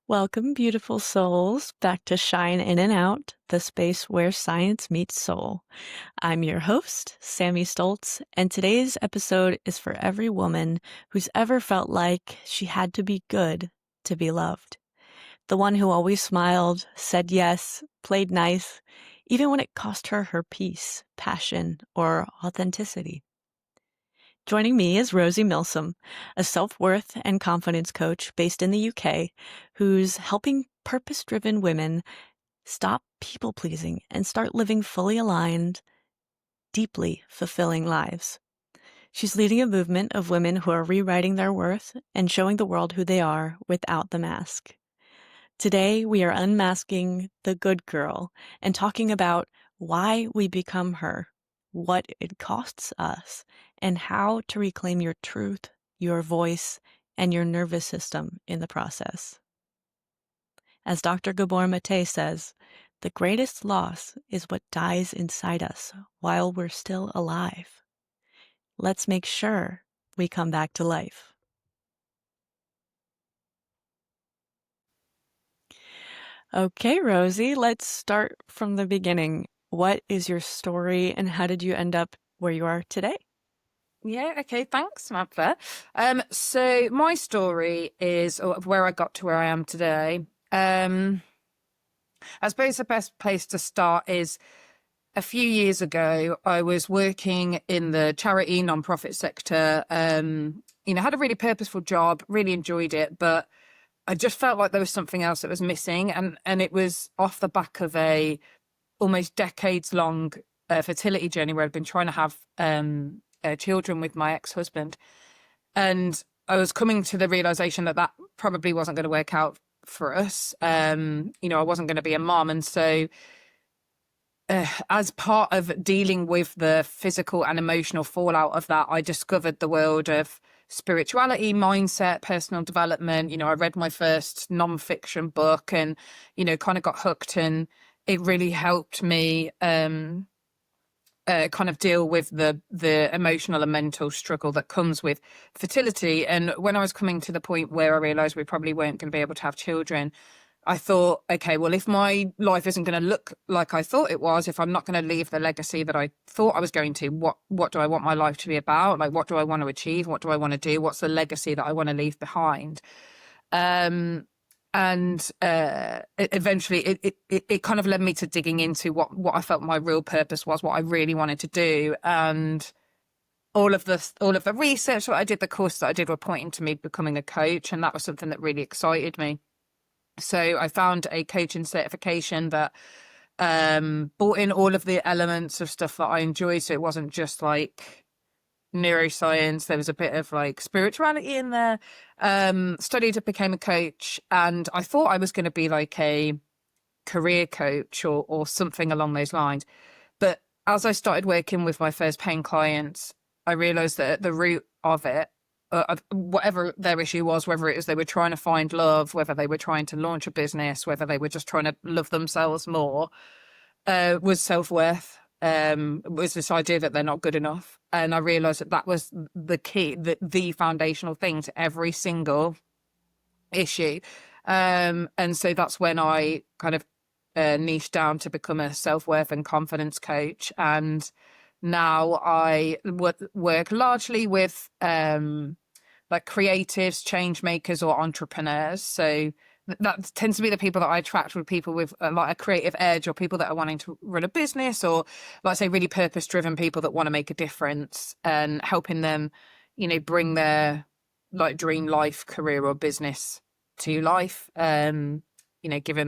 Welcome, beautiful souls, back to Shine In and Out, the space where science meets soul. I'm your host, Sammy Stoltz, and today's episode is for every woman who's ever felt like she had to be good to be loved. The one who always smiled, said yes, played nice, even when it cost her her peace, passion, or authenticity. Joining me is Rosie Milsom, a self-worth and confidence coach based in the UK, who's helping purpose-driven women stop people-pleasing and start living fully aligned, deeply fulfilling lives. She's leading a movement of women who are rewriting their worth and showing the world who they are without the mask. Today, we are unmasking the good girl and talking about why we become her, what it costs us, and how to reclaim your truth, your voice, and your nervous system in the process. As Dr. Gabor Mate says, the greatest loss is what dies inside us while we're still alive. Let's make sure we come back to life. Okay, Rosie, let's start from the beginning. What is your story and how did you end up where you are today? Yeah, okay, thanks, Samantha. So my story is of where I got to where I am today. I suppose the best place to start is a few years ago, I was working in the charity nonprofit sector. Had a really purposeful job, really enjoyed it, but I just felt like there was something else that was missing, and it was off the back of a almost decades long fertility journey where I'd been trying to have children with my ex-husband. And I was coming to the realization that that probably wasn't going to work out for us. I wasn't going to be a mom. And so as part of dealing with the physical and emotional fallout of that, I discovered the world of spirituality, mindset, personal development. I read my first non-fiction book and, kind of got hooked, and it really helped me kind of deal with the emotional and mental struggle that comes with fertility. And when I was coming to the point where I realized we probably weren't going to be able to have children, I thought, okay, well, if my life isn't going to look like I thought it was, if I'm not going to leave the legacy that I thought I was going to, what do I want my life to be about? Like, what do I want to achieve? What do I want to do? What's the legacy that I want to leave behind? Eventually it kind of led me to digging into what I felt my real purpose was, what I really wanted to do. And all of the research that I did, the course that I did, were pointing to me becoming a coach, and that was something that really excited me. So I found a coaching certification that brought in all of the elements of stuff that I enjoy. So it wasn't just like neuroscience, there was a bit of like spirituality in there. Studied it, became a coach, and I thought I was going to be like a career coach or something along those lines. But as I started working with my first paying clients, I realized that at the root of it, whatever their issue was, whether it was they were trying to find love, whether they were trying to launch a business, whether they were just trying to love themselves more, was self-worth. Was this idea that they're not good enough. And I realized that was the key, the foundational thing to every single issue. And so that's when I kind of niched down to become a self-worth and confidence coach. And now I work largely with like creatives, change makers, or entrepreneurs. So that tends to be the people that I attract, with people with like a creative edge, or people that are wanting to run a business, or like say really purpose driven people that want to make a difference, and helping them, bring their like dream life, career, or business to life. Giving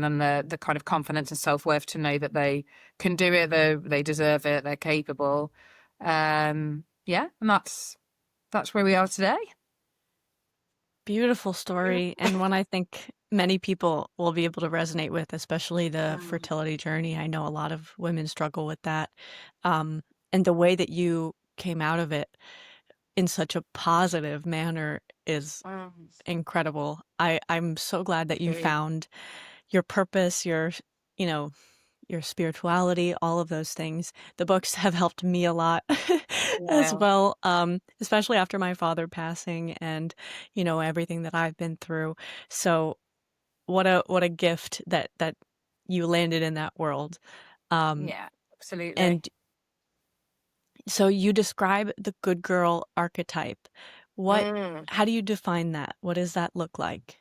them the kind of confidence and self-worth to know that they can do it, they deserve it, they're capable. And that's where we are today. Beautiful story, and one I think many people will be able to resonate with, especially the fertility journey. I know a lot of women struggle with that. And the way that you came out of it in such a positive manner is incredible. I'm so glad that you found your purpose, your spirituality, all of those things. The books have helped me a lot as well, especially after my father passing and, everything that I've been through. So what a gift that you landed in that world. Um, Yeah, absolutely. and so you describe the good girl archetype. What, Mm. how do you define that? What does that look like?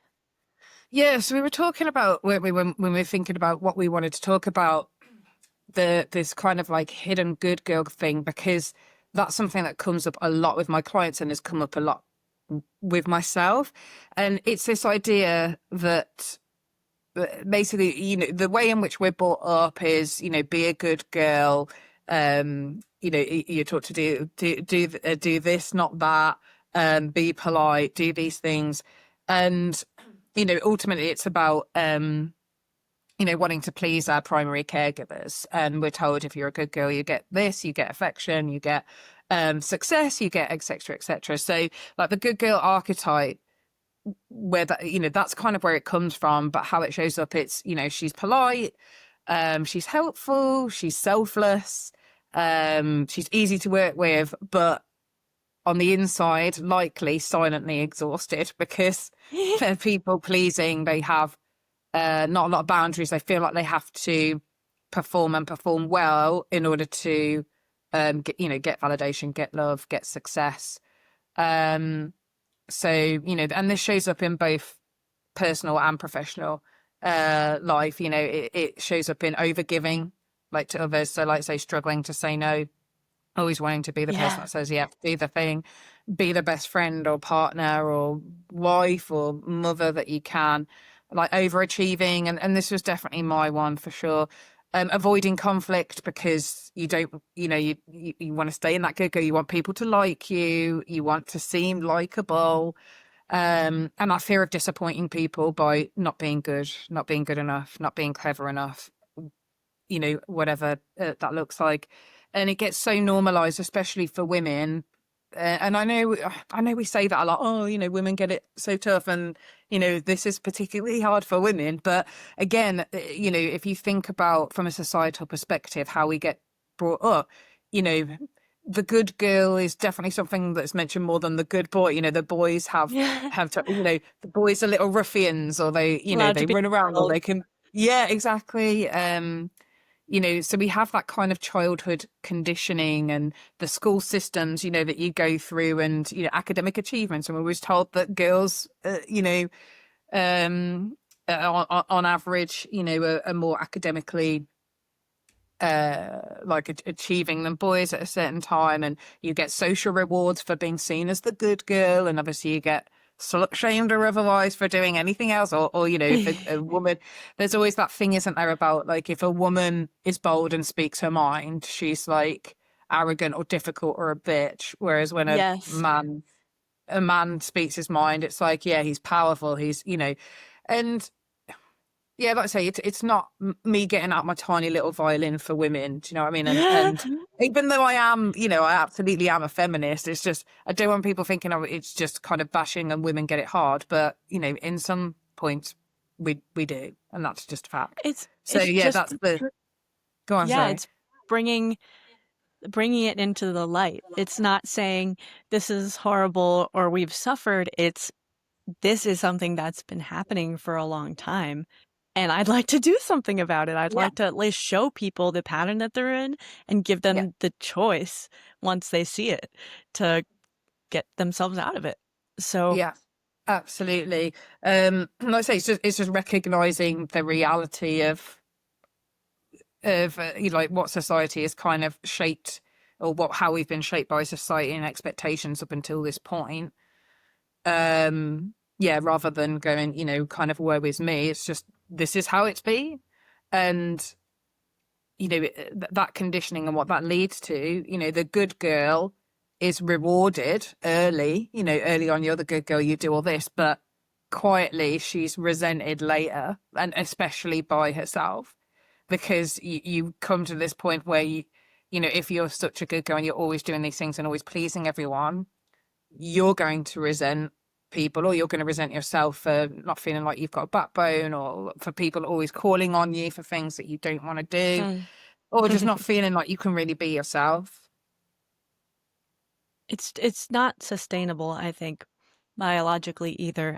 Yeah, so we were talking about when we were thinking about what we wanted to talk about, this kind of like hidden good girl thing, because that's something that comes up a lot with my clients and has come up a lot with myself. And it's this idea that basically, the way in which we're brought up is, be a good girl. You're taught to do this, not that. Be polite, do these things, and ultimately, it's about wanting to please our primary caregivers. And we're told if you're a good girl, you get this, you get affection, you get success, you get etc. etc. So, like the good girl archetype, where that that's kind of where it comes from, but how it shows up, it's she's polite, she's helpful, she's selfless, she's easy to work with, but on the inside likely silently exhausted because they're people pleasing. They have not a lot of boundaries. They feel like they have to perform and perform well in order to get validation, get love, get success. um so, and this shows up in both personal and professional life. It shows up in overgiving, like to others. So, like, say, struggling to say no, always wanting to be the person Yeah. that says, yeah, do the thing, be the best friend or partner or wife or mother that you can, like overachieving. And this was definitely my one for sure. Avoiding conflict because you don't, you want to stay in that good girl. You want people to like you. You want to seem likable. And that fear of disappointing people by not being good, not being good enough, not being clever enough, whatever that looks like. And it gets so normalized, especially for women. And I know we say that a lot. Oh, women get it so tough, and this is particularly hard for women. But again, if you think about from a societal perspective how we get brought up, you know, the good girl is definitely something that's mentioned more than the good boy. The boys Yeah. have to, the boys are little ruffians, or they, Allowed to they be run around, or wild. they can, yeah, exactly. So we have that kind of childhood conditioning and the school systems, that you go through, and, academic achievements. And we're always told that girls, on average, are more academically like achieving than boys at a certain time, and you get social rewards for being seen as the good girl, and obviously you get slut shamed or otherwise for doing anything else, or if a woman, there's always that thing, isn't there, about like if a woman is bold and speaks her mind, she's like arrogant or difficult or a bitch, whereas when a Yes. man a man speaks his mind, it's like, yeah, he's powerful, he's and yeah, like I say, it's not me getting out my tiny little violin for women. Do you know what I mean? And even though I am, I absolutely am a feminist. It's just I don't want people thinking, oh, it's just kind of bashing and women get it hard. But in some points we do, and that's just a fact. It's So it's yeah, just that's the go on. yeah, Sorry. it's bringing it into the light. It's not saying this is horrible or we've suffered. It's this is something that's been happening for a long time. And I'd like to do something about it. I'd Yeah, like to at least show people the pattern that they're in and give yeah, them the choice once they see it to get themselves out of it. So, yeah. Absolutely. Like I say, it's just recognizing the reality of like what society has kind of shaped, or how we've been shaped by society and expectations up until this point. Yeah, rather than going, kind of woe is me, it's just this is how it's been. And that conditioning and what that leads to, the good girl is rewarded early, early on, you're the good girl, you do all this, but quietly she's resented later, and especially by herself, because you come to this point where if you're such a good girl and you're always doing these things and always pleasing everyone, you're going to resent people, or you're going to resent yourself for not feeling like you've got a backbone, or for people always calling on you for things that you don't want to do, mm. or just not feeling like you can really be yourself. It's not sustainable, I think, biologically either.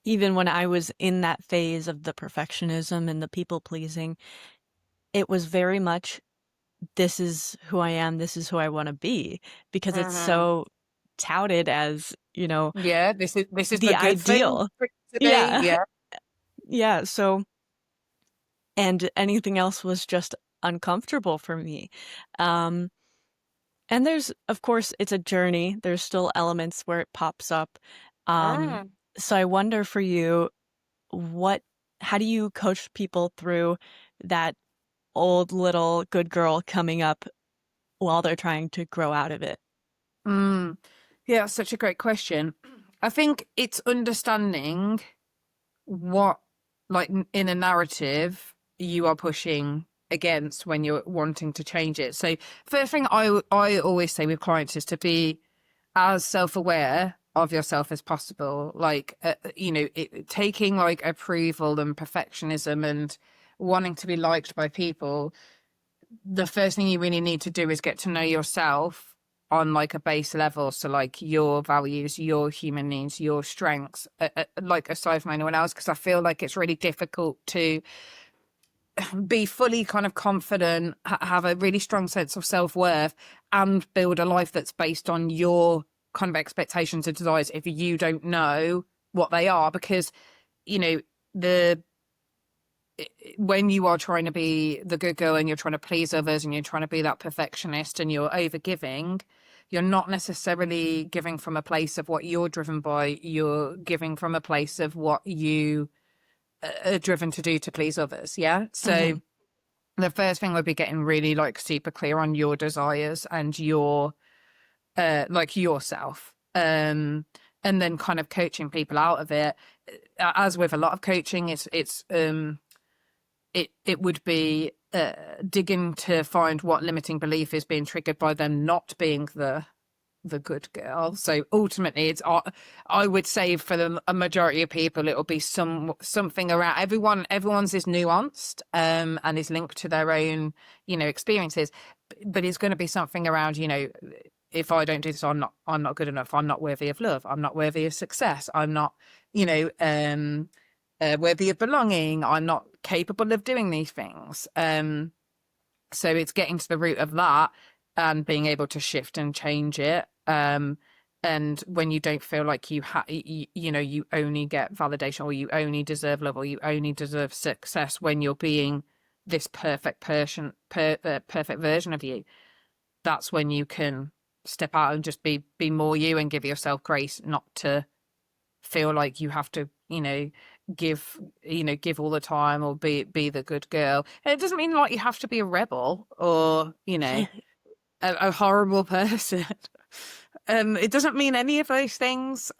even when I was in that phase of the perfectionism and the people pleasing, it was very much, this is who I am, this is who I want to be, because it's Hmm. so touted as, Yeah, this is the the good thing ideal. for it to be. Yeah. Yeah. Yeah. So, and anything else was just uncomfortable for me. Um, and there's, of course, it's a journey. There's still elements where it pops up. Um, Mm. so I wonder for you, what, how do you coach people through that old little good girl coming up while they're trying to grow out of it? Mm. Yeah, that's such a great question. I think it's understanding what, like, in a narrative you are pushing against when you're wanting to change it. So first thing I always say with clients is to be as self-aware of yourself as possible. Like, taking like approval and perfectionism and wanting to be liked by people, the first thing you really need to do is get to know yourself on like a base level. So like your values, your human needs, your strengths, like aside from anyone else, because I feel like it's really difficult to be fully kind of confident, have a really strong sense of self-worth, and build a life that's based on your kind of expectations and desires if you don't know what they are. Because, you know, the when you are trying to be the good girl and you're trying to please others and you're trying to be that perfectionist and you're over giving, you're not necessarily giving from a place of what you're driven by. You're giving from a place of what you are driven to do to please others. Yeah. Hmm. So the first thing would be getting really like super clear on your desires and your like yourself. And then kind of coaching people out of it. As with a lot of coaching, it would be digging to find what limiting belief is being triggered by them not being the good girl. So ultimately, I would say for a majority of people, it'll be something around everyone's is nuanced and is linked to their own experiences, but it's going to be something around if I don't do this, I'm not good enough. I'm not worthy of love. I'm not worthy of success. I'm not you know worthy of belonging. I'm not capable of doing these things. So it's getting to the root of that and being able to shift and change it. And when you don't feel like you only get validation, or you only deserve love, or you only deserve success when you're being this perfect version of you, that's when you can step out and just be more you and give yourself grace, not to feel like you have to, give all the time or be the good girl. And it doesn't mean like you have to be a rebel or, a horrible person. It doesn't mean any of those things.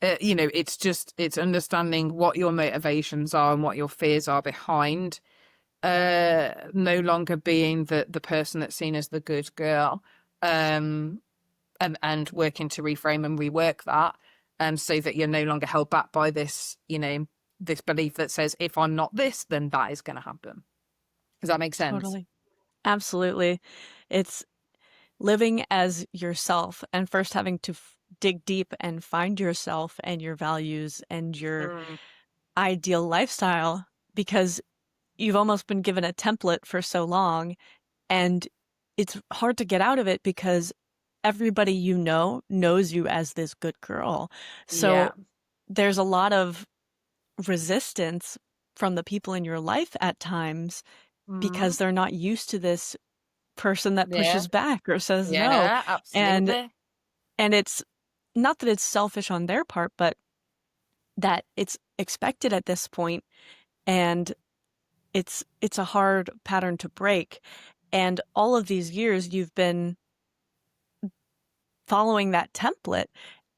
It's understanding what your motivations are and what your fears are behind no longer being the person that's seen as the good girl. And working to reframe and rework that, so that you're no longer held back by this, this belief that says, if I'm not this, then that is going to happen. Does that make sense? Totally. Absolutely. It's living as yourself and first having to dig deep and find yourself and your values and your Mm. ideal lifestyle, because you've almost been given a template for so long, and it's hard to get out of it because everybody knows you as this good girl. Yeah. So there's a lot of resistance from the people in your life at times Mm. because they're not used to this person that Yeah. pushes back or says no. Yeah, And absolutely. and it's not that it's selfish on their part, but that it's expected at this point, and it's a hard pattern to break. And all of these years you've been following that template,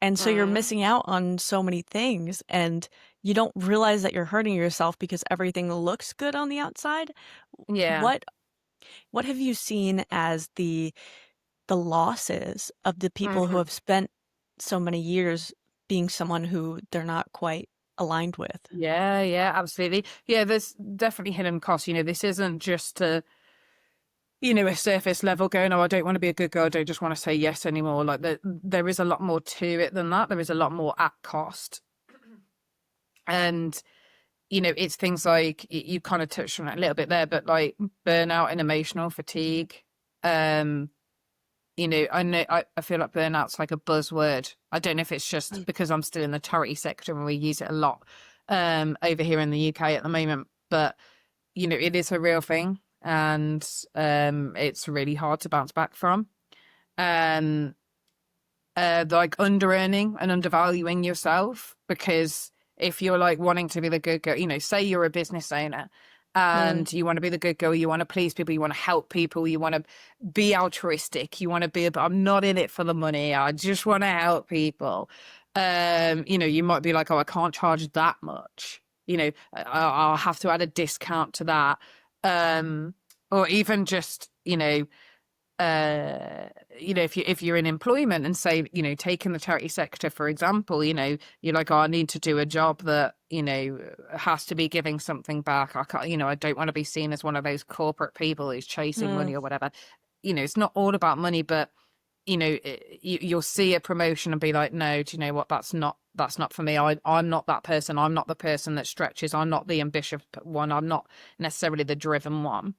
and so you're Mm. missing out on so many things, and you don't realize that you're hurting yourself because everything looks good on the outside. Yeah. What what have you seen as the losses of the people who Hmm. have spent so many years being someone who they're not quite aligned with? Yeah, yeah, absolutely. Yeah, there's definitely hidden costs. This isn't just a surface level going, oh, I don't want to be a good girl, I don't just want to say yes anymore. Like there is a lot more to it than that. There is a lot more at cost. And it's things like you kind of touched on it a little bit there, but like burnout and emotional fatigue. um I feel like burnout's like a buzzword. I don't know if it's just because I'm still in the charity sector and we use it a lot over here in the UK at the moment, but it is a real thing, and it's really hard to bounce back from. Um like under earning and undervaluing yourself, because if you're like wanting to be the good girl, say you're a business owner Mm. and you want to be the good girl, you want to please people, you want to help people, you want to be altruistic, you want to be, but I'm not in it for the money, I just want to help people. You might be like, oh, I can't charge that much. I'll have to add a discount to that. Or even just, uh if you're in employment and say, taking the charity sector for example, you're like, oh, I need to do a job that has to be giving something back. I can't, I don't want to be seen as one of those corporate people who's chasing Mm. money or whatever. It's not all about money, but you'll see a promotion and be like, no, do you know what, that's not for me. I'm not that person. I'm not the person that stretches. I'm not the ambitious one. I'm not necessarily the driven one.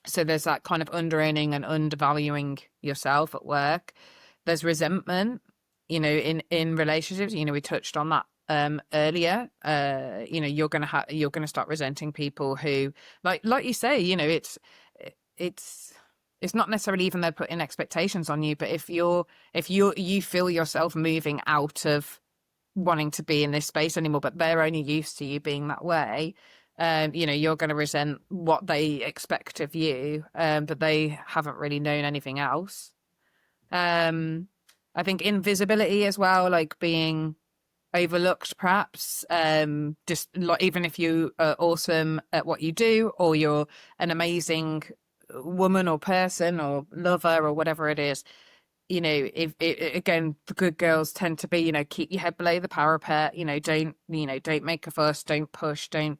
So there's that kind of under-earning and undervaluing yourself at work. There's resentment, in relationships. We touched on that earlier. You're gonna start resenting people who, like you say, it's it's not necessarily even they're putting expectations on you, but if you feel yourself moving out of wanting to be in this space anymore, but they're only used to you being that way, you're going to resent what they expect of you, but they haven't really known anything else. I think invisibility as well, like being overlooked, perhaps. Just like, even if you are awesome at what you do, or you're an amazing woman or person or lover or whatever it is, if again, the good girls tend to be, keep your head below the parapet, don't make a fuss, don't push, don't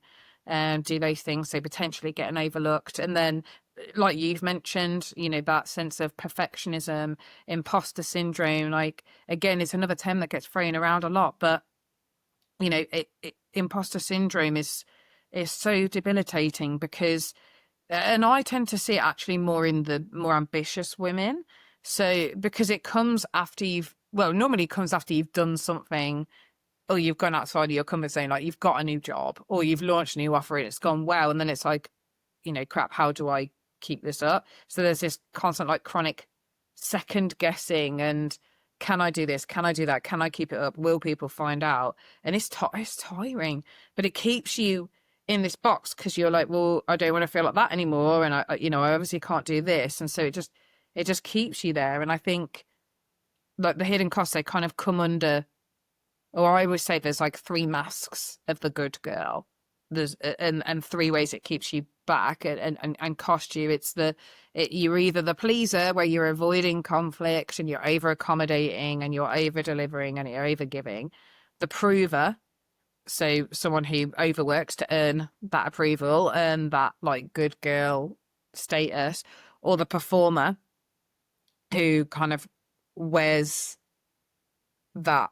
do those things, so potentially getting overlooked. And then, like you've mentioned, that sense of perfectionism, imposter syndrome, like, again, it's another term that gets thrown around a lot, but imposter syndrome is so debilitating, because, and I tend to see it actually more in the more ambitious women. So, because it comes after normally it comes after you've done something, or you've gone outside of your comfort zone, like you've got a new job or you've launched a new offer and it's gone well. And then it's like, crap, how do I keep this up? So there's this constant, like, chronic second guessing, and can I do this? Can I do that? Can I keep it up? Will people find out? And it's tiring, but it keeps you in this box, because you're like, well, I don't want to feel like that anymore, and I obviously can't do this, and so it just keeps you there. And I think, like, the hidden costs, they kind of come under, or I always say there's like three masks of the good girl. There's and three ways it keeps you back and cost you. You're either the pleaser, where you're avoiding conflict and you're over accommodating and you're over delivering and you're over giving. The prover, so someone who overworks to earn that approval and that, like, good girl status. Or the performer, who kind of wears that,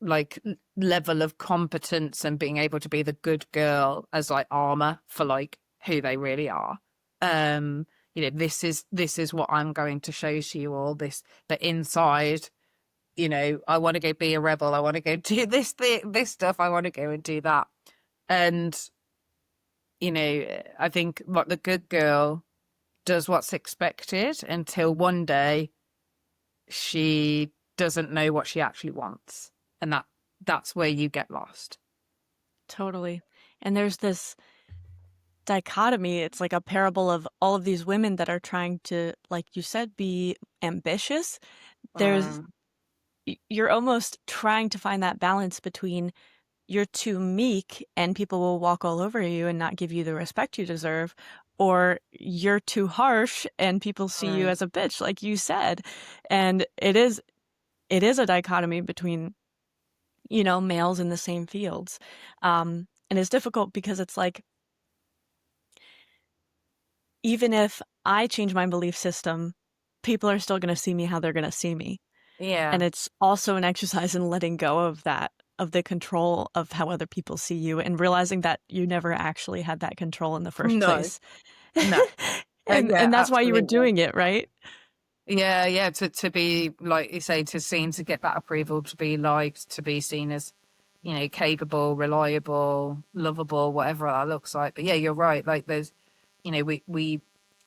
like, level of competence and being able to be the good girl as, like, armor for, like, who they really are. This is what I'm going to show to you all. The inside, I want to go be a rebel, I want to go do this stuff, I want to go and do that. And I think, what, the good girl does what's expected until one day she doesn't know what she actually wants, and that's where you get lost. Totally. And there's this dichotomy. It's like a parable of all of these women that are trying to, like you said, be ambitious. There's Mm, you're almost trying to find that balance between you're too meek and people will walk all over you and not give you the respect you deserve, or you're too harsh and people see you mm. as a bitch, like you said. And it is a dichotomy between, males in the same fields. And it's difficult because it's like, even if I change my belief system, people are still going to see me how they're going to see me. Yeah. And it's also an exercise in letting go of that of the control of how other people see you and realizing that you never actually had that control in the first No, place. no. Yeah, And that's why you were absolutely. doing it, right? Yeah. To be, like you say, to get that approval, to be liked, to be seen as, capable, reliable, lovable, whatever that looks like. But yeah, you're right. Like there's, we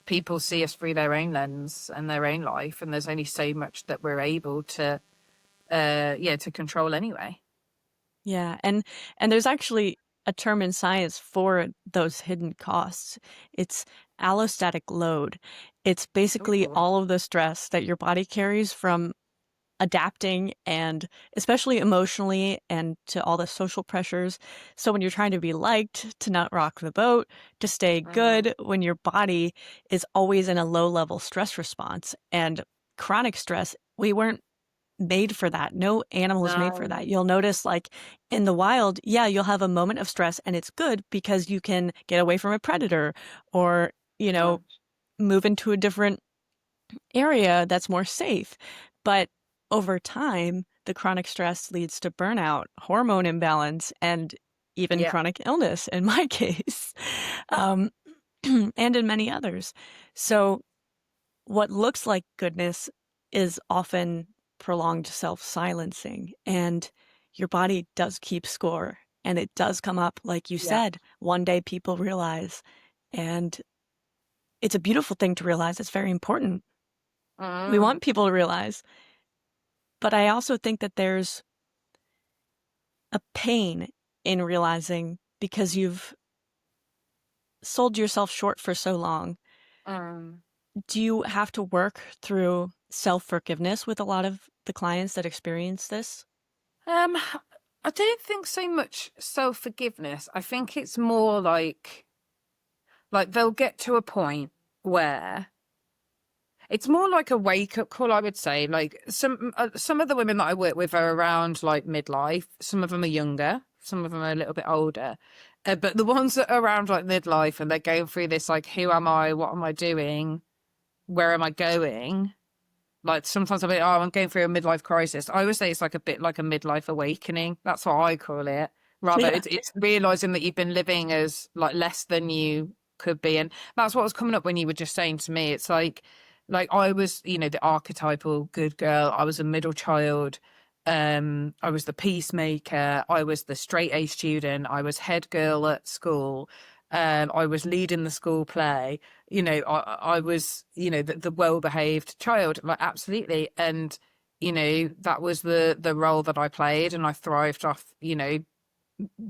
people see us through their own lens and their own life, and there's only so much that we're able to, to control anyway. Yeah, and there's actually a term in science for those hidden costs. It's allostatic load. It's basically Ooh. all of the stress that your body carries from adapting and especially emotionally and to all the social pressures. So when you're trying to be liked, to not rock the boat, to stay Mm, good, when your body is always in a low level stress response and chronic stress, we weren't made for that. No animal is made for no. that. You'll notice, like in the wild, yeah, you'll have a moment of stress and it's good because you can get away from a predator or, Mm, move into a different area that's more safe. But over time, the chronic stress leads to burnout, hormone imbalance, and even yeah. chronic illness in my case, um, and in many others. So what looks like goodness is often prolonged self-silencing, and your body does keep score, and it does come up, like you Yeah. said, one day people realize, and it's a beautiful thing to realize. It's very important. We Mm, want people to realize, but I also think that there's a pain in realizing because you've sold yourself short for so long. mm. Do you have to work through self-forgiveness with a lot of the clients that experience this? Um, I don't think so much self-forgiveness. I think it's more like they'll get to a point where it's more like a wake-up call, I would say. Like some of the women that I work with are around like midlife. Some of them are younger, some of them are a little bit older. But the ones that are around like midlife and they're going through this like, who am I? What am I doing? Where am I going? Like sometimes I'll be, oh, I'm going through a midlife crisis. I always say it's like a bit like a midlife awakening. That's what I call it. Rather, Yeah. it's realizing that you've been living as like less than you could be, and that's what was coming up when you were just saying to me. It's like I was, the archetypal good girl. I was a middle child. I was the peacemaker. I was the straight A student. I was head girl at school. I was leading the school play. I was, the well-behaved child, like absolutely. And, that was the role that I played, and I thrived off,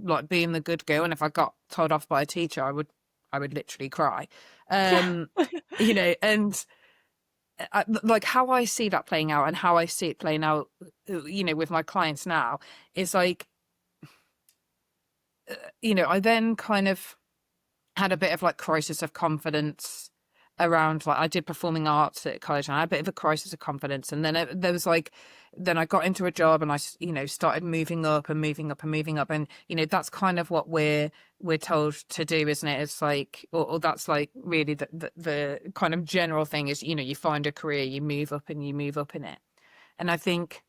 like being the good girl. And if I got told off by a teacher, I would literally cry. Yeah. Um, and like how I see that playing out and how I see it playing out, with my clients now is like, I then kind of had a bit of like crisis of confidence around like I did performing arts at college and I had a bit of a crisis of confidence, and then there was like then I got into a job and I started moving up and moving up and moving up, and that's kind of what we're told to do, isn't it? It's like or that's like really the kind of general thing is you find a career, you move up and you move up in it. And I think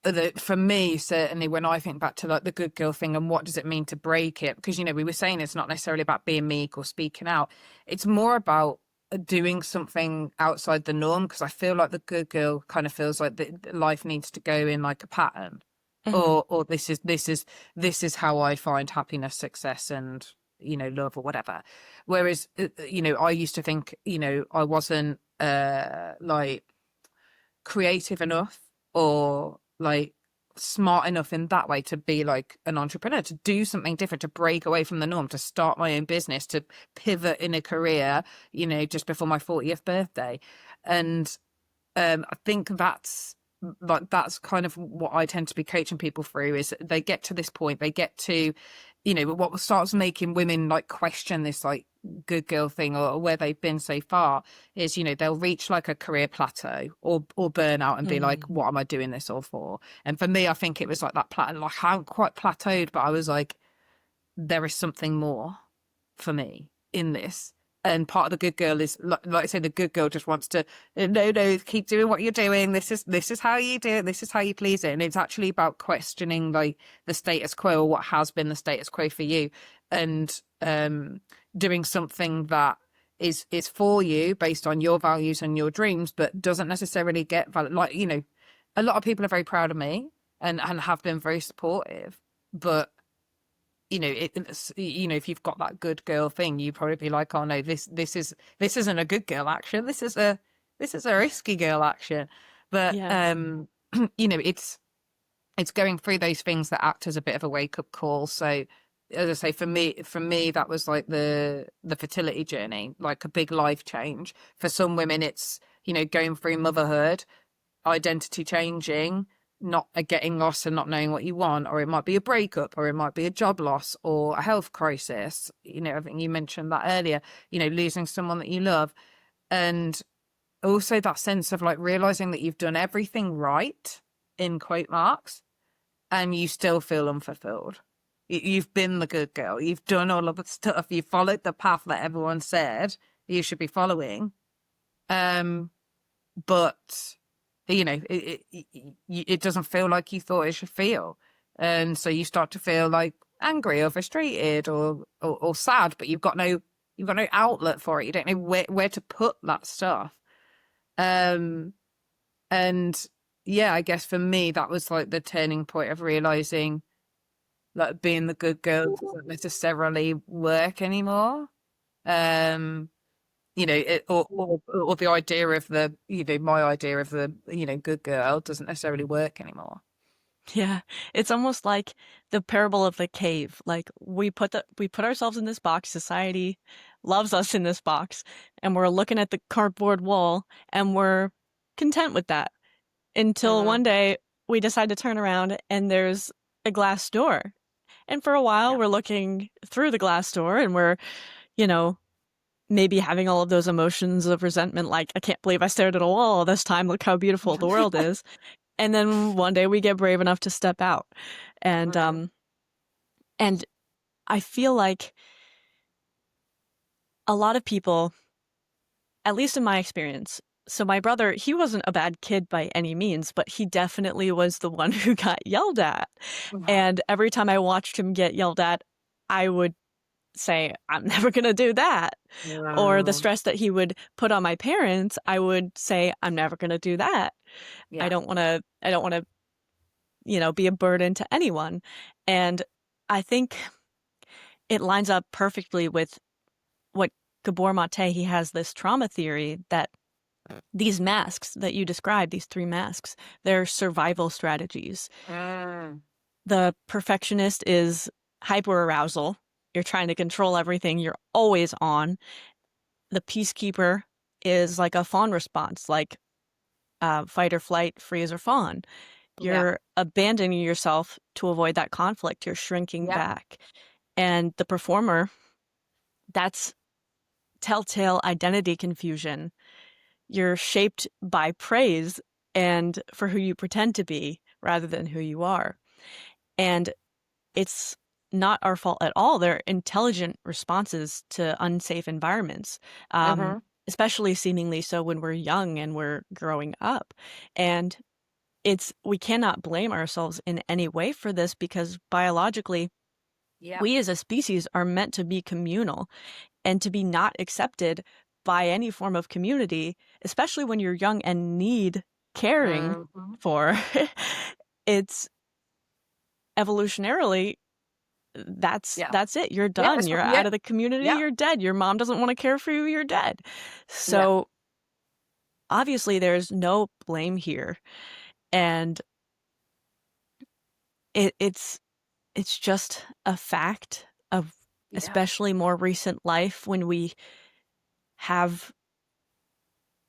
that for me, certainly when I think back to like the good girl thing and what does it mean to break it, because we were saying it's not necessarily about being meek or speaking out, it's more about doing something outside the norm, because I feel like the good girl kind of feels like life needs to go in like a pattern, Mhm. or this is how I find happiness, success, and love or whatever. Whereas I used to think I wasn't like creative enough or like smart enough in that way to be like an entrepreneur, to do something different, to break away from the norm, to start my own business, to pivot in a career, just before my 40th birthday. And I think that's kind of what I tend to be coaching people through, is they get to this point, they get to, what starts making women like question this like good girl thing, or where they've been so far, is they'll reach like a career plateau or burnout and be like, Mm. what am I doing this all for? And for me, I think it was like that plateau. Like I haven't quite plateaued, but I was like, there is something more for me in this. And part of the good girl is like I say, the good girl just wants to no, keep doing what you're doing. This is how you do it. This is how you please it. And it's actually about questioning like the status quo, or what has been the status quo for you, and doing something that is for you based on your values and your dreams, but doesn't necessarily get valid. Like, a lot of people are very proud of me and have been very supportive, but if you've got that good girl thing, you probably be like, oh no, this isn't a good girl action. This is a risky girl action. But Yeah. it's going through those things that act as a bit of a wake up call. So as I say, for me, that was like the fertility journey, like a big life change. For some women, it's going through motherhood, identity changing, not getting lost and not knowing what you want, or it might be a breakup, or it might be a job loss, or a health crisis. I think you mentioned that earlier, losing someone that you love. And also that sense of like realizing that you've done everything right, in quote marks, and you still feel unfulfilled. You've been the good girl. You've done all of the stuff. You've followed the path that everyone said you should be following. But it doesn't feel like you thought it should feel, and so you start to feel like angry or frustrated or sad, but you've got no outlet for it. You don't know where to put that stuff. And yeah, I guess for me that was like the turning point of realizing that being the good girl doesn't necessarily work anymore. Um, or the idea of my idea of the good girl doesn't necessarily work anymore. Yeah. It's almost like the parable of the cave. Like we put ourselves in this box, society loves us in this box, and we're looking at the cardboard wall and we're content with that until Mm-hmm. one day we decide to turn around and there's a glass door. And for a while Yeah. we're looking through the glass door and we're, you know, maybe having all of those emotions of resentment, like, I can't believe I stared at a wall all this time. Look how beautiful the world is. And then one day we get brave enough to step out. And Mm-hmm. and I feel like a lot of people, at least in my experience, so my brother, he wasn't a bad kid by any means, but he definitely was the one who got yelled at. And every time I watched him get yelled at, I would say, I'm never going to do that. Or the Wow. stress that he would put on my parents, I would say, I'm never going to do that. Yeah. I don't want to, be a burden to anyone. And I think it lines up perfectly with what Gabor Mate, he has this trauma theory that these masks that you described, these three masks, they're survival strategies. Mm. The perfectionist is hyperarousal. You're trying to control everything. You're always on. The peacekeeper is like a fawn response, like fight or flight, freeze or fawn. Yeah. You're abandoning yourself to avoid that conflict. You're shrinking Yeah. back. And the performer, that's telltale identity confusion. You're shaped by praise and for who you pretend to be rather than who you are. And it's not our fault at all. They're intelligent responses to unsafe environments, Mm-hmm. especially seemingly so when we're young and we're growing up. And we cannot blame ourselves in any way for this because biologically, Yeah. we as a species are meant to be communal, and to be not accepted by any form of community, especially when you're young and need caring Mm-hmm. for, it's evolutionarily, Yeah. that's it. You're Yeah. done. It's You're not, out yeah. of the community. Yeah. You're dead. Your mom doesn't want to care for you. You're dead. Yeah. So obviously there's no blame here. And it's just a fact of Yeah. especially more recent life when we have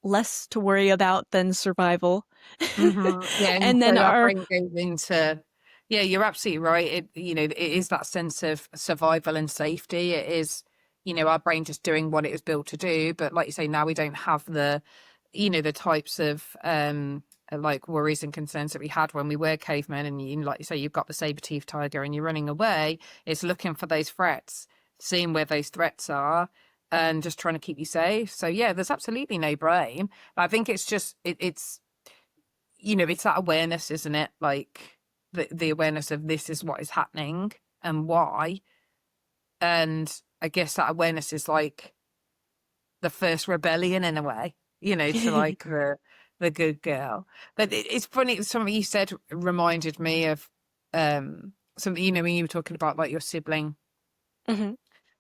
less to worry about than survival. Mm-hmm. Yeah. And And then so our our, brain goes into, yeah, you're absolutely right. It is that sense of survival and safety. It is, our brain just doing what it was built to do. But like you say, now we don't have the types of like worries and concerns that we had when we were cavemen. And like you say, you've got the saber-toothed tiger and you're running away. It's looking for those threats, seeing where those threats are, and just trying to keep you safe. So yeah, there's absolutely no blame. I think it's just it's it's that awareness, isn't it? Like the awareness of this is what is happening and why. And I guess that awareness is like the first rebellion in a way, to like the good girl. But it's funny, something you said reminded me of something, when you were talking about like your sibling Hmm.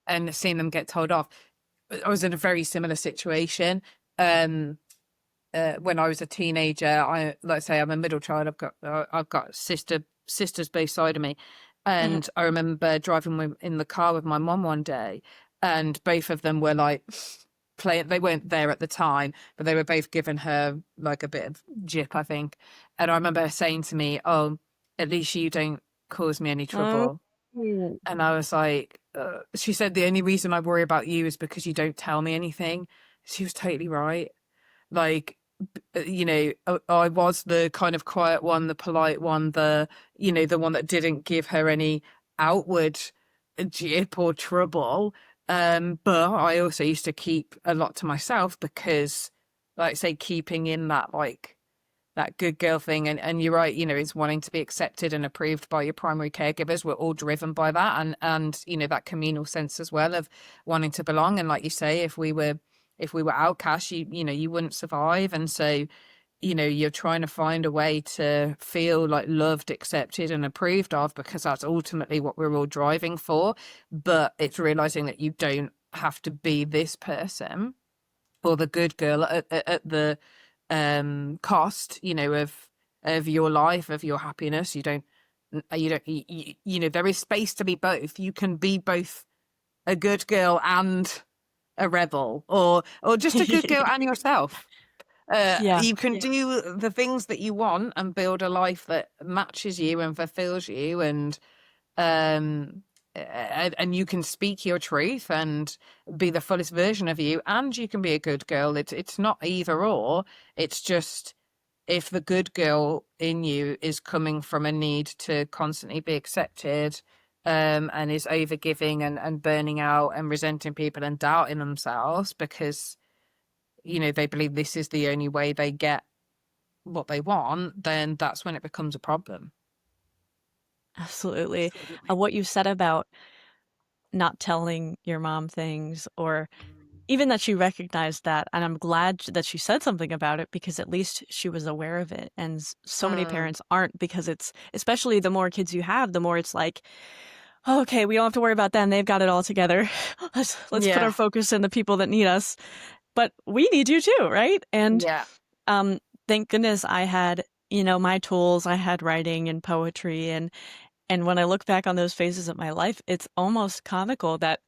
and seeing them get told off. I was in a very similar situation. Um when I was a teenager, like I say, I'm a middle child. I've got sisters both side of me, Hmm. and I remember driving in the car with my mom one day, and both of them were like playing. They weren't there at the time, but they were both giving her like a bit of jip, I think. And I remember her saying to me, "Oh, at least you don't cause me any Oh. trouble." And I was like, she said, "The only reason I worry about you is because you don't tell me anything." She was totally right. Like, I was the kind of quiet one, the polite one, the one that didn't give her any outward jip or trouble. But I also used to keep a lot to myself because, like I say, keeping in that like that good girl thing. And you're right, it's wanting to be accepted and approved by your primary caregivers. We're all driven by that, and that communal sense as well of wanting to belong. And like you say, if we were outcast, you wouldn't survive. And so, you're trying to find a way to feel like loved, accepted, and approved of, because that's ultimately what we're all driving for. But it's realizing that you don't have to be this person or the good girl at the cost, of your life, of your happiness. You don't, there is space to be both. You can be both a good girl and a rebel, or just a good girl and yourself. Yeah. You can do the things that you want and build a life that matches you and fulfills you, um and you can speak your truth and be the fullest version of you, and you can be a good girl. It's not either or. It's just, if the good girl in you is coming from a need to constantly be accepted, and is over giving and burning out and resenting people and doubting themselves because they believe this is the only way they get what they want, then that's when it becomes a problem. Absolutely. What you said about not telling your mom things, or even that she recognized that, and I'm glad that she said something about it, because at least she was aware of it. And so many Mm, parents aren't, because it's, especially the more kids you have, the more it's like, oh, okay, we don't have to worry about them, they've got it all together. Let's put our yeah, focus in the people that need us, but we need you too, right? And yeah. um thank goodness I had, my tools. I had writing and poetry, and when I look back on those phases of my life, it's almost comical that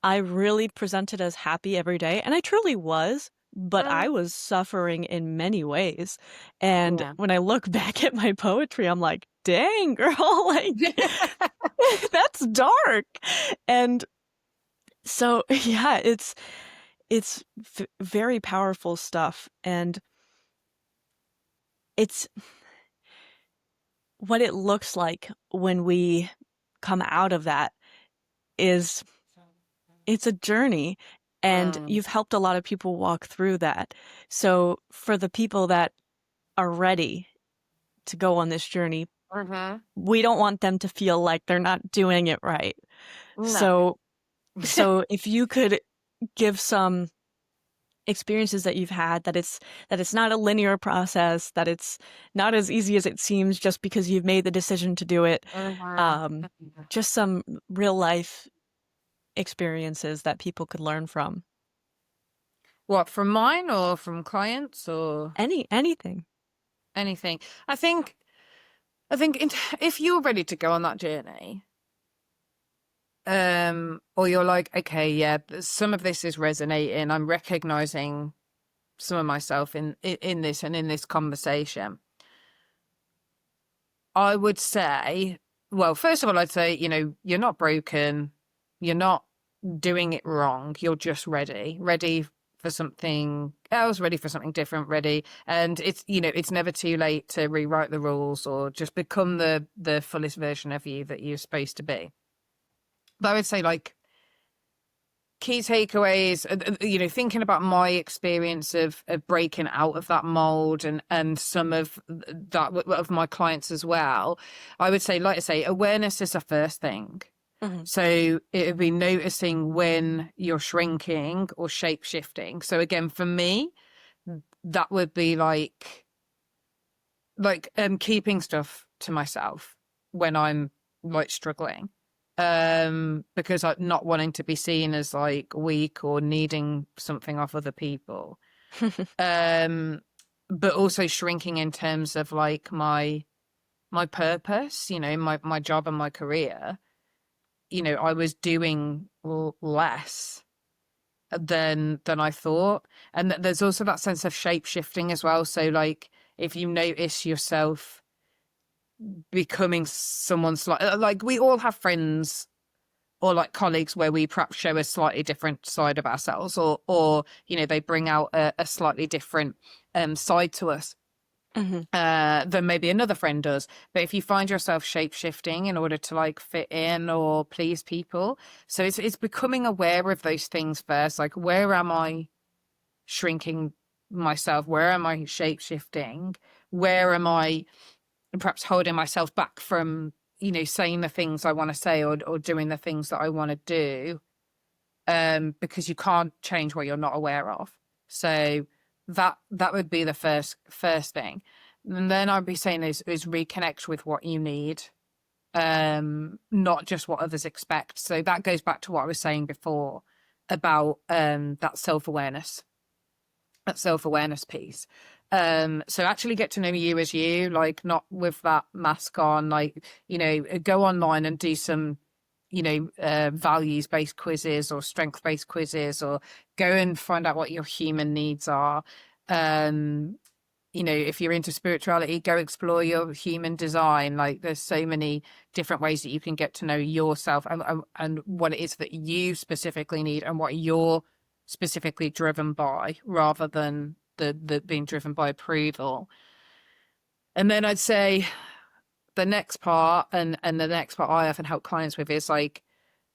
I really presented as happy every day, and I truly was, but I Mm, was suffering in many ways. And yeah. when I look back at my poetry, I'm like, dang, girl, like, that's dark. And so, yeah, it's very powerful stuff. And it's what it looks like when we come out of that is, it's a journey, and Mm, you've helped a lot of people walk through that. So for the people that are ready to go on this journey, mhm. we don't want them to feel like they're not doing it right. No. So if you could give some experiences that you've had, that it's not a linear process, that it's not as easy as it seems just because you've made the decision to do it. Mhm. Um, just some real life experiences that people could learn from. What, from mine or from clients or Anything. anything? I think if you're ready to go on that journey, or you're like, okay, yeah, some of this is resonating. I'm recognizing some of myself in this and in this conversation. I would say, well, first of all, I'd say, you're not broken. You're not doing it wrong. You're just ready for something else, ready for something different, ready. And it's never too late to rewrite the rules or just become the fullest version of you that you're supposed to be. But I would say, like, key takeaways, thinking about my experience of breaking out of that mold and some of that of my clients as well, I would say, like I say, awareness is the first thing. Hmm. So it would be noticing when you're shrinking or shape shifting. So again, for me, that would be keeping stuff to myself when I'm like struggling, because I'm not wanting to be seen as like weak or needing something off other people, um but also shrinking in terms of like my purpose, my job and my career. I was doing less than I thought. And there's also that sense of shape shifting as well. So like if you notice yourself becoming someone slightly, like we all have friends or like colleagues where we perhaps show a slightly different side of ourselves, or they bring out a slightly different side to us Hmm. than maybe another friend does. But if you find yourself shape shifting in order to like fit in or please people, so it's becoming aware of those things first. Like, where am I shrinking myself? Where am I shape shifting? Where am I perhaps holding myself back from, saying the things I want to say, or doing the things that I want to do? Because you can't change what you're not aware of. So that would be the first thing. And then I'd be saying is reconnect with what you need, not just what others expect. So that goes back to what I was saying before about that self-awareness piece. So actually get to know you as you, like not with that mask on, like, go online and do some, values-based quizzes or strength-based quizzes, or go and find out what your human needs are. Um, if you're into spirituality, go explore your human design. Like there's so many different ways that you can get to know yourself, and what it is that you specifically need and what you're specifically driven by, rather than the being driven by approval. And then I'd say the next part, and the next part I often help clients with, is like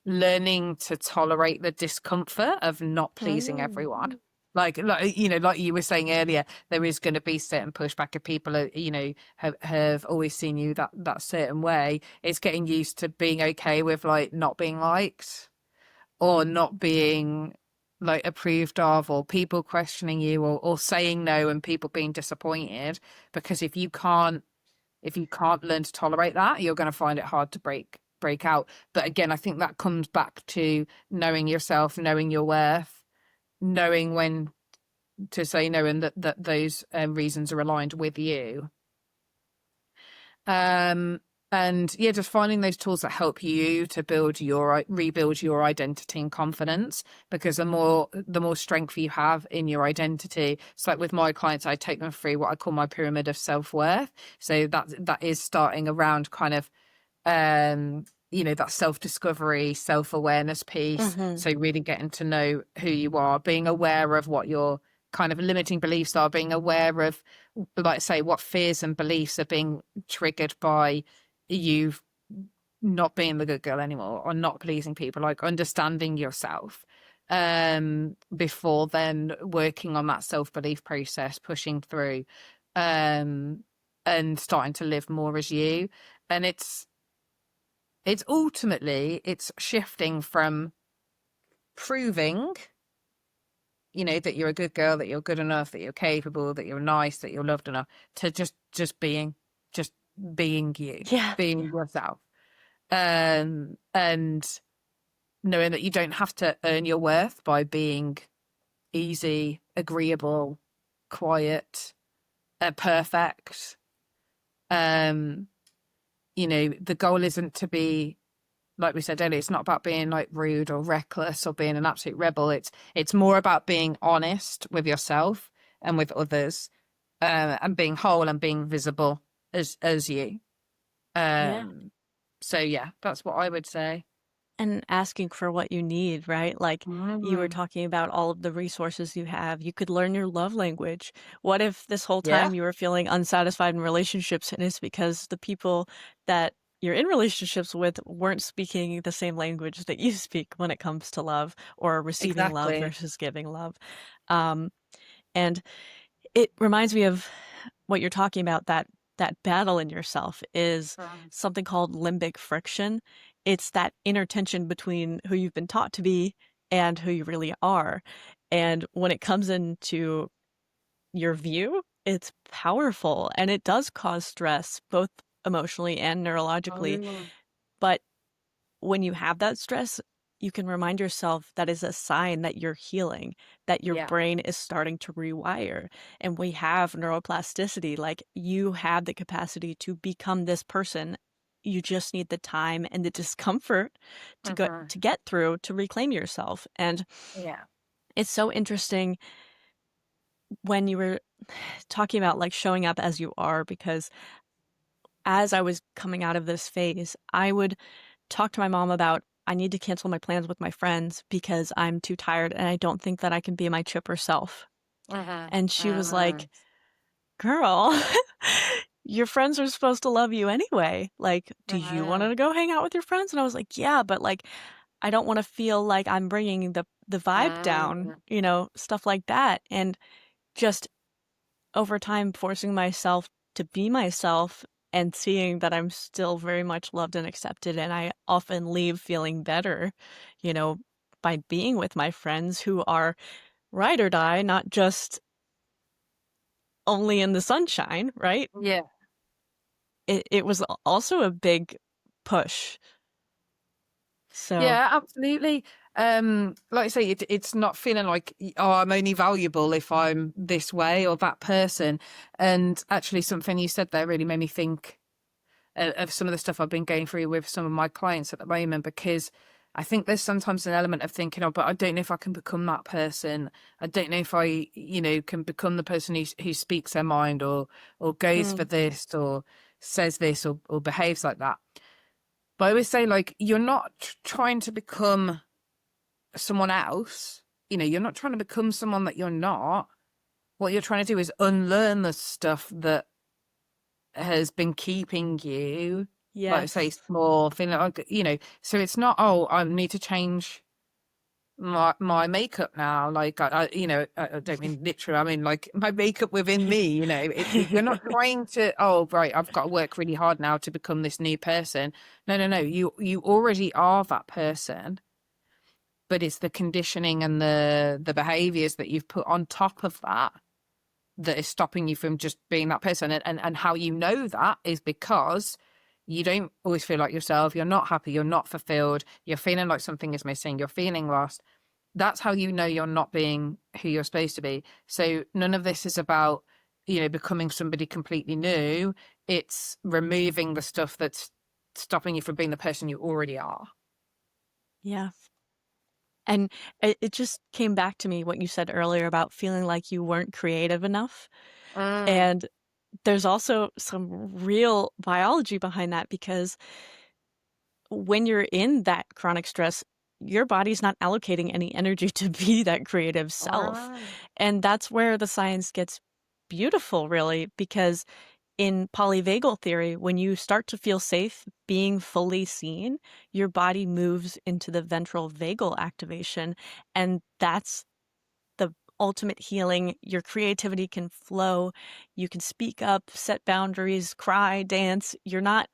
learning to tolerate the discomfort of not pleasing Mm. everyone. Like you were saying earlier, there is going to be certain pushback if people are, have always seen you that certain way. It's getting used to being okay with like not being liked, or not being like approved of, or people questioning you, or saying no and people being disappointed. Because if you can't learn to tolerate that, you're going to find it hard to break out. But again, I think that comes back to knowing yourself, knowing your worth, knowing when to say no, and that those reasons are aligned with you. Um, and yeah, just finding those tools that help you to rebuild your identity and confidence. Because the more strength you have in your identity, it's like with my clients, I take them through what I call my pyramid of self-worth. So that is starting around kind of that self-discovery, self-awareness piece. Hmm. So really getting to know who you are, being aware of what your kind of limiting beliefs are, being aware of, like say, what fears and beliefs are being triggered by you not being the good girl anymore, or not pleasing people, like understanding yourself before then working on that self-belief process, pushing through, um and starting to live more as you. And it's ultimately shifting from proving, that you're a good girl, that you're good enough, that you're capable, that you're nice, that you're loved enough, to just being just being you, Yeah. being yourself. And knowing that you don't have to earn your worth by being easy, agreeable, quiet, perfect. Um, the goal isn't to be, like we said earlier, it's not about being like rude or reckless or being an absolute rebel. It's more about being honest with yourself and with others, and being whole and being visible as you. Yeah. So yeah, that's what I would say. And asking for what you need, right? Like you were Mm. talking about all of the resources you have. You could learn your love language. What if this whole Yeah. time you were feeling unsatisfied in relationships and it's because the people that you're in relationships with weren't speaking the same language that you speak when it comes to love or receiving love Exactly. versus giving love. Um, and it reminds me of what you're talking about, that battle in yourself is Mm. something called limbic friction. It's that inner tension between who you've been taught to be and who you really are. And when it comes into your view, it's powerful and it does cause stress, both emotionally and neurologically. Oh, But when you have that stress, you can remind yourself that is a sign that you're healing, that your yeah. brain is starting to rewire. And we have neuroplasticity, like you have the capacity to become this person. You just need the time and the discomfort Hmm. to get through to reclaim yourself. And Yeah. it's so interesting when you were talking about like showing up as you are, because as I was coming out of this phase, I would talk to my mom about I need to cancel my plans with my friends because I'm too tired and I don't think that I can be my chipper self. Hmm. And she was Hmm. like, "Girl, your friends are supposed to love you anyway. Like, do you want Hmm. to go hang out with your friends?" And I was like, "Yeah, but like I don't want to feel like I'm bringing the vibe down, Hmm. stuff like that." And just over time forcing myself to be myself and seeing that I'm still very much loved and accepted. And I often leave feeling better, you know, by being with my friends who are ride or die, not just only in the sunshine, right? Yeah. It was also a big push. So, Yeah, absolutely. Like I say, it's not feeling like, oh, I'm only valuable if I'm this way or that person. And actually, something you said there really made me think of some of the stuff I've been going through with some of my clients at the moment, because I think there's sometimes an element of thinking, oh, but I don't know if I can become that person. I don't know if I, can become the person who speaks their mind or goes for mm, this or says this or behaves like that. But I always say, like, you're not trying to become someone else. You're not trying to become someone that you're not. What you're trying to do is unlearn the stuff that has been keeping you, like I say, yes. small, feeling like, so it's not, oh, I need to change my makeup now. Like, I don't mean literally, I mean, like my makeup within me, you're not trying to, oh, right, I've got to work really hard now to become this new person. No, no, no. You already are that person, but it's the conditioning and the behaviors that you've put on top of that is stopping you from just being that person. And how you know that is because you don't always feel like yourself. You're not happy. You're not fulfilled. You're feeling like something is missing. You're feeling lost. That's how you know you're not being who you're supposed to be. So none of this is about, becoming somebody completely new. It's removing the stuff that's stopping you from being the person you already are. Yeah. And it just came back to me what you said earlier about feeling like you weren't creative enough. Mm. And there's also some real biology behind that because when you're in that chronic stress, your body's not allocating any energy to be that creative self. Mm. And that's where the science gets beautiful, really, because in polyvagal theory, when you start to feel safe being fully seen, your body moves into the ventral vagal activation. And that's the ultimate healing. Your creativity can flow. You can speak up, set boundaries, cry, dance. You're not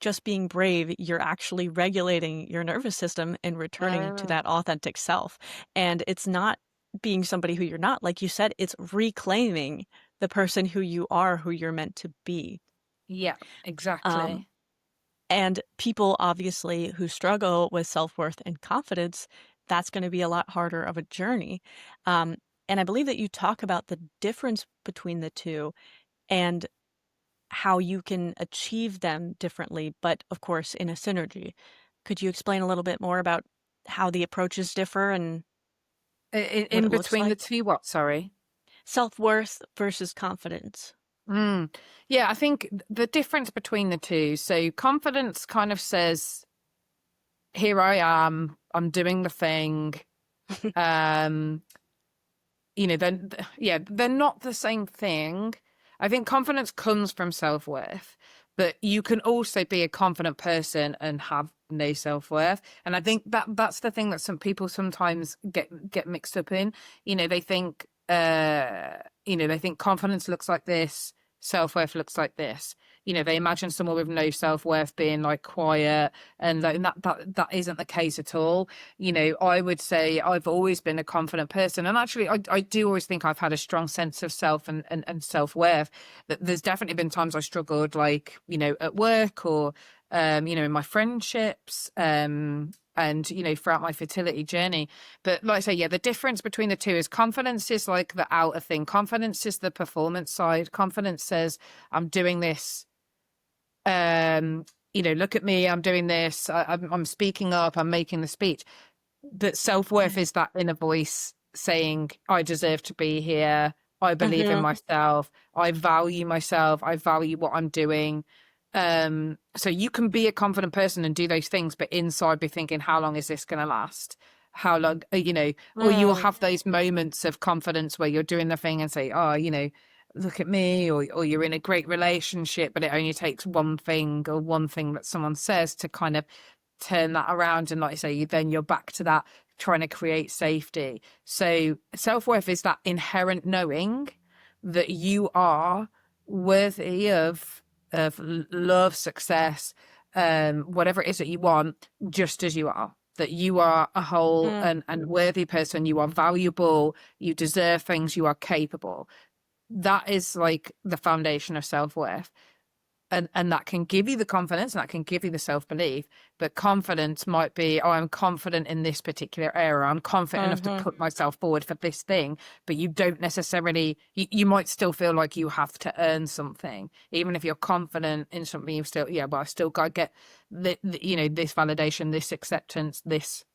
just being brave, you're actually regulating your nervous system and returning to Mm. that authentic self. And it's not being somebody who you're not. Like you said, it's reclaiming the person who you are, who you're meant to be. Yeah, Um, exactly. and people, obviously, who struggle with self worth and confidence, that's going to be a lot harder of a journey. Um, and I believe that you talk about the difference between the two and how you can achieve them differently, but of course in a synergy. Could you explain a little bit more about how the approaches differ and what In it looks between the like? two, what? Sorry. Self-worth versus confidence. Mm. Yeah, I think the difference between the two. So confidence kind of says, "Here I am. I'm doing the thing." Um, then yeah, they're not the same thing. I think confidence comes from self-worth, But you can also be a confident person and have no self-worth. And I think that's the thing that some people sometimes get mixed up in. They think they think confidence looks like this, self-worth looks like this. They imagine someone with no self-worth being like quiet, and that isn't the case at all. I would say I've always been a confident person. And actually, I do always think I've had a strong sense of self and self-worth. That there's definitely been times I struggled, like, at work or, in my friendships, and, throughout my fertility journey. But like I say, yeah, the difference between the two is confidence is like the outer thing. Confidence is the performance side. Confidence says, I'm doing this. Look at me, I'm doing this. I'm speaking up, I'm making the speech. But self-worth is that inner voice saying, I deserve to be here. I believe in Mm-hmm. myself. I value what I'm doing. So you can be a confident person and do those things, but inside be thinking, how long is this going to last? How long, or you will Mm. have those moments of confidence where you're doing the thing and say, oh, look at me, or you're in a great relationship, but it only takes one thing or one thing that someone says to kind of turn that around. And like I say, then you're back to that trying to create safety. So self-worth is that inherent knowing that you are worthy of love, success, whatever it is that you want, just as you are. That you are a whole Mm. and worthy person. You are valuable. You deserve things. You are capable. That is like the foundation of self-worth. And that can give you the confidence and that can give you the self-belief. But confidence might be, oh, I'm confident in this particular area. I'm confident enough to Mm-hmm. put myself forward for this thing. But you don't necessarily, you might still feel like you have to earn something. Even if you're confident in something, you've still, yeah, but I've still got to get this validation, this acceptance, this,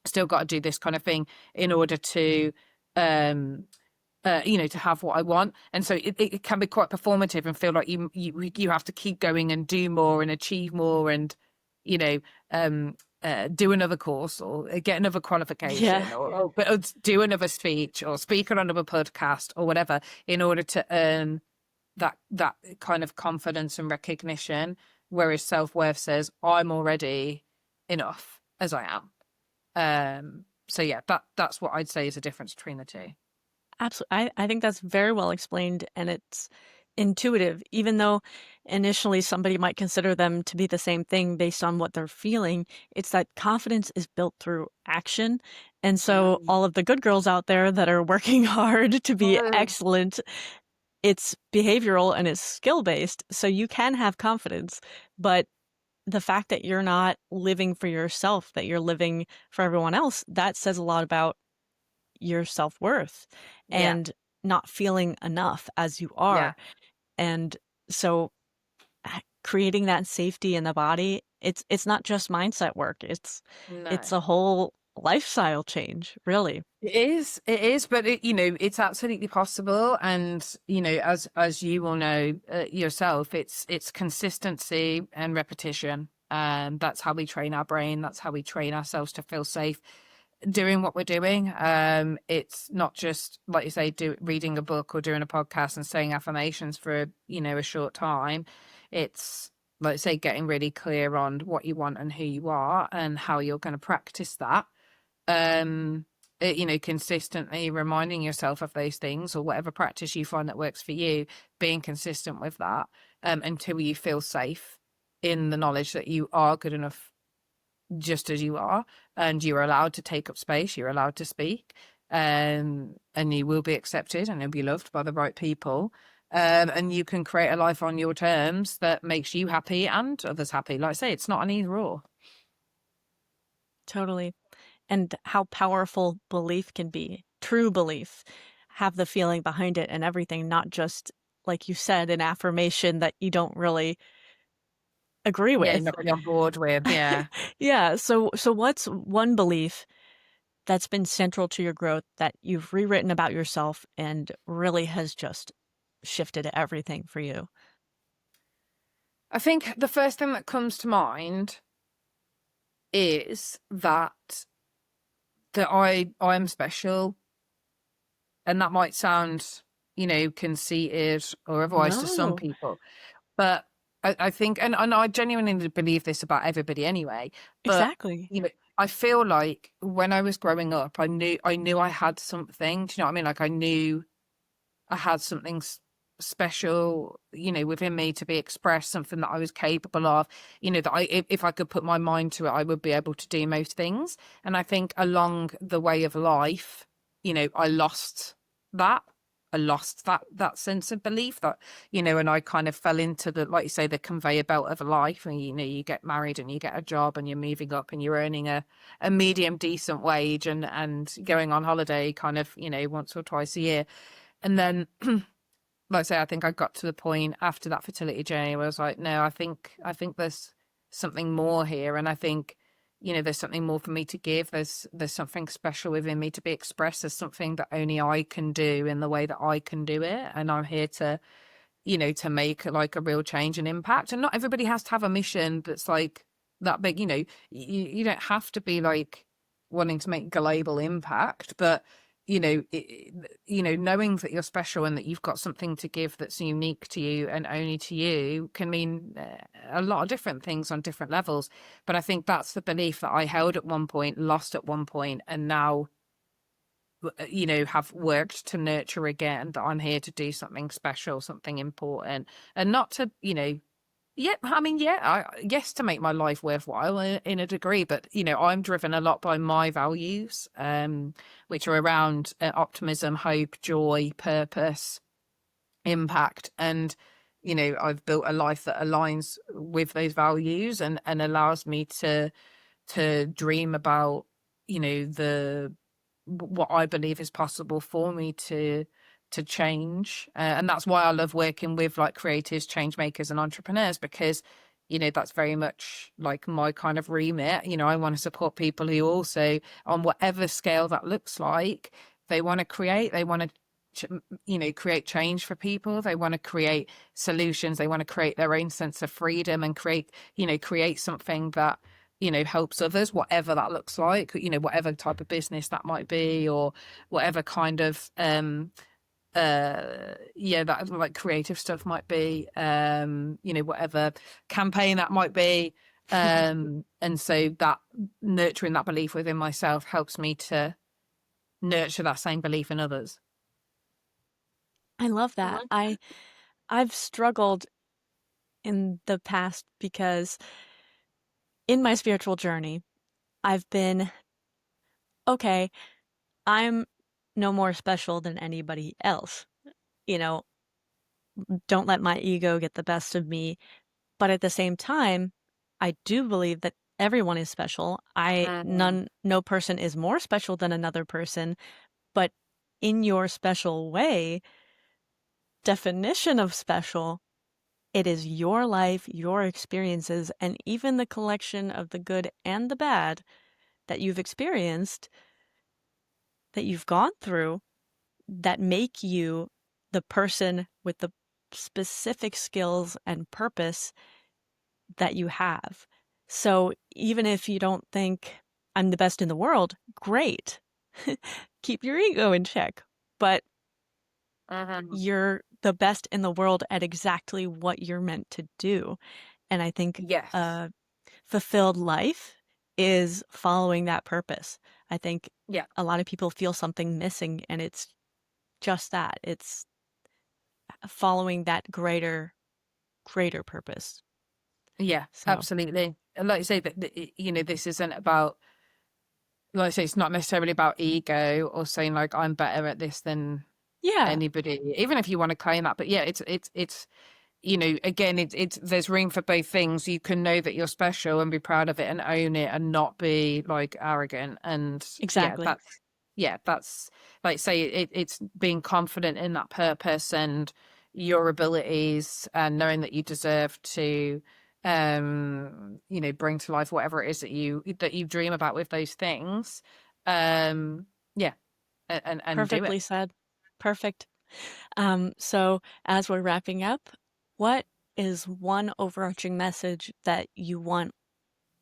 still got to do this kind of thing in order to, to have what I want. And so it can be quite performative and feel like you have to keep going and do more and achieve more and, you know, do another course or get another Yeah. qualification or do another speech or speak on another podcast or whatever in order to earn that kind of confidence and recognition. Whereas self-worth says, I'm already enough as I am. So yeah, that's what I'd say is the difference between the two. Absolutely. I think that's very well explained and it's intuitive, even though initially somebody might consider them to be the same thing based on what they're feeling. It's that confidence is built through action. And so Mm. all of the good girls out there that are working hard to be excellent, it's behavioral and it's skill based. So you can have confidence, but the fact that you're not living for yourself, that you're living for everyone else, that says a lot about your self-worth Yeah, and not feeling enough as you yeah, are. And so creating that safety in the body, it's not just mindset work. It's no. a whole lifestyle change, really. It is, but it's absolutely possible. And, as you will know yourself, it's consistency and repetition. That's how we train our brain. That's how we train ourselves to feel safe doing what we're doing. It's not just like you say, reading a book or doing a podcast and saying affirmations for, a short time. It's like I say, getting really clear on what you want and who you are and how you're going to practice that. um Consistently reminding yourself of those things or whatever practice you find that works for you, being consistent with that, until you feel safe in the knowledge that you are good enough just as you are, and you're allowed to take up space, you're allowed to speak, and you will be accepted and you'll be loved by the right people, and you can create a life on your terms that makes you happy and others happy. Like I say, it's not an either or. Totally. And how powerful belief can be. True belief. Have the feeling behind it and everything, not just, like you said, an affirmation that you don't really agree Yeah, you're with. not really on board with, yeah. Yeah. So what's one belief that's been central to your growth that you've rewritten about yourself and really has just shifted everything for you? I think the first thing that comes to mind is that I'm special, and that might sound, conceited or otherwise to some No. people, but I think, and I genuinely believe this about everybody anyway, but Exactly. you know, I feel like when I was growing up, I knew I had something. Do you know what I mean? Like I knew I had something special, within me to be expressed, something that I was capable of, that if I could put my mind to it, I would be able to do most things. And I think along the way of life, I lost that. I lost that sense of belief that, and I kind of fell into the, like you say, the conveyor belt of life. And, you get married and you get a job and you're moving up and you're earning a medium decent wage and going on holiday kind of, once or twice a year. And then, like I say, I think I got to the point after that fertility journey where I was like, no, I think there's something more here, and I think, there's something more for me to give. There's something special within me to be expressed. There's something that only I can do in the way that I can do it, and I'm here to, to make like a real change and impact. And not everybody has to have a mission that's like that big. You don't have to be like wanting to make global impact, but knowing that you're special and that you've got something to give that's unique to you and only to you can mean a lot of different things on different levels. But I think that's the belief that I held at one point, lost at one point, and now have worked to nurture again, that I'm here to do something special, something important, and not to, yeah, I mean, yeah, yes, to make my life worthwhile in a degree, but I'm driven a lot by my values, which are around optimism, hope, joy, purpose, impact, and I've built a life that aligns with those values and allows me to dream about the what I believe is possible for me to change, and that's why I love working with like creatives, change makers, and entrepreneurs, because that's very much like my kind of remit. I want to support people who also, on whatever scale that looks like, they want to create, they want to create change for people, they want to create solutions, they want to create their own sense of freedom and create something that helps others, whatever that looks like, whatever type of business that might be, or whatever kind of that like creative stuff might be, whatever campaign that might be. And so that nurturing that belief within myself helps me to nurture that same belief in others. I love that. I've struggled in the past because in my spiritual journey, I've been okay, I'm no more special than anybody else. You know, don't let my ego get the best of me. But at the same time, I do believe that everyone is special. Mm. No person is more special than another person, but in your special way, definition of special, it is your life, your experiences, and even the collection of the good and the bad that you've experienced, that you've gone through, that make you the person with the specific skills and purpose that you have. So even if you don't think I'm the best in the world, great. Keep your ego in check. But Mhm. you're the best in the world at exactly what you're meant to do. And I think Yes. a fulfilled life is following that purpose. I think Yeah. a lot of people feel something missing, and it's just that. It's following that greater purpose. Yeah, So, absolutely. And like you say, that this isn't about, like I say, it's not necessarily about ego or saying like I'm better at this than yeah, anybody, even if you want to claim that. But yeah, it's again, it's there's room for both things. You can know that you're special and be proud of it and own it and not be like arrogant. And exactly. that's like say it's being confident in that purpose and your abilities, and knowing that you deserve to bring to life whatever it is that you dream about with those things. um yeah, and do it. Perfectly said. Perfect. So as we're wrapping up, what is one overarching message that you want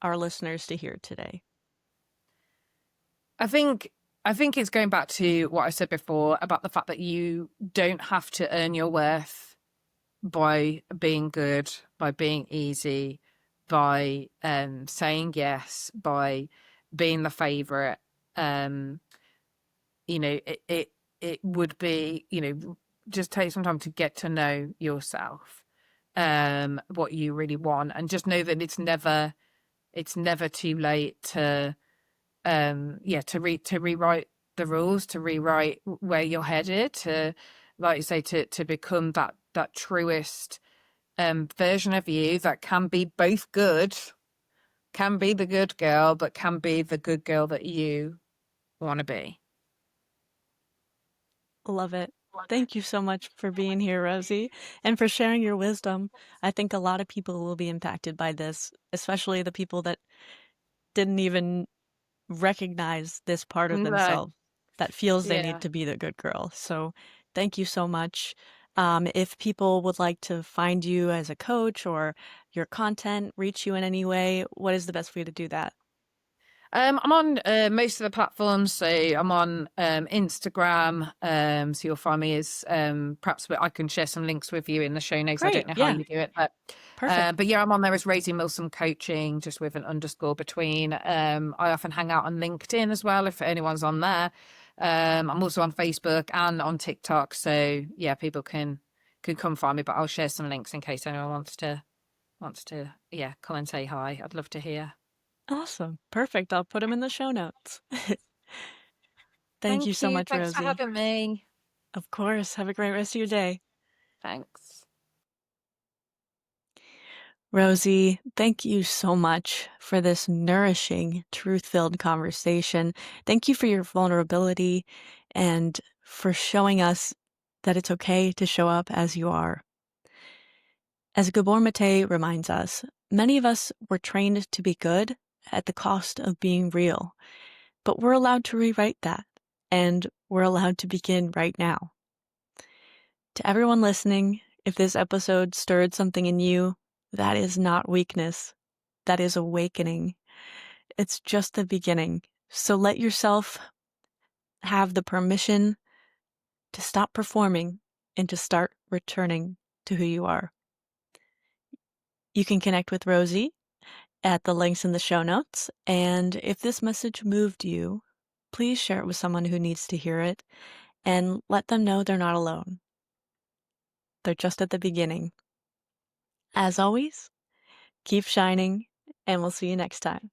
our listeners to hear today? I think I think it's going back to what I said before about the fact that you don't have to earn your worth by being good, by being easy, by saying yes, by being the favorite. Um, it would be, just take some time to get to know yourself, what you really want, and just know that it's never too late to to rewrite the rules, to rewrite where you're headed, to, like you say, to become that truest version of you that can be both good, can be the good girl, but can be the good girl that you want to be. Love it. Thank you so much for being here, Rosie, and for sharing your wisdom. I think a lot of people will be impacted by this, especially the people that didn't even recognize this part of No, themselves that feels they need yeah. to be the good girl. So thank you so much. If people would like to find you as a coach or your content, reach you in any way, what is the best way to do that? I'm on most of the platforms. So I'm on Instagram. So you'll find me as perhaps I can share some links with you in the show notes. I Great. don't know how Yeah. you do it, but Perfect. but yeah, I'm on there as Rosie Milsom Coaching, just with an underscore between. I often hang out on LinkedIn as well if anyone's on there. I'm also on Facebook and on TikTok. So yeah, people can come find me, but I'll share some links in case anyone wants to yeah, come and say hi. I'd love to hear. Awesome. Perfect. I'll put them in the show notes. Thank you Thank so you. much, Thanks for Rosie. having me. Of course. Have a great rest of your day. Thanks. Rosie, thank you so much for this nourishing, truth-filled conversation. Thank you for your vulnerability and for showing us that it's okay to show up as you are. As Gabor Mate reminds us, many of us were trained to be good at the cost of being real, but we're allowed to rewrite that, and we're allowed to begin right now. To everyone listening, if this episode stirred something in you, that is not weakness. That is awakening. It's just the beginning. So let yourself have the permission to stop performing and to start returning to who you are. You can connect with Rosie at the links in the show notes. And if this message moved you, please share it with someone who needs to hear it and let them know they're not alone. They're just at the beginning. As always, keep shining, and we'll see you next time.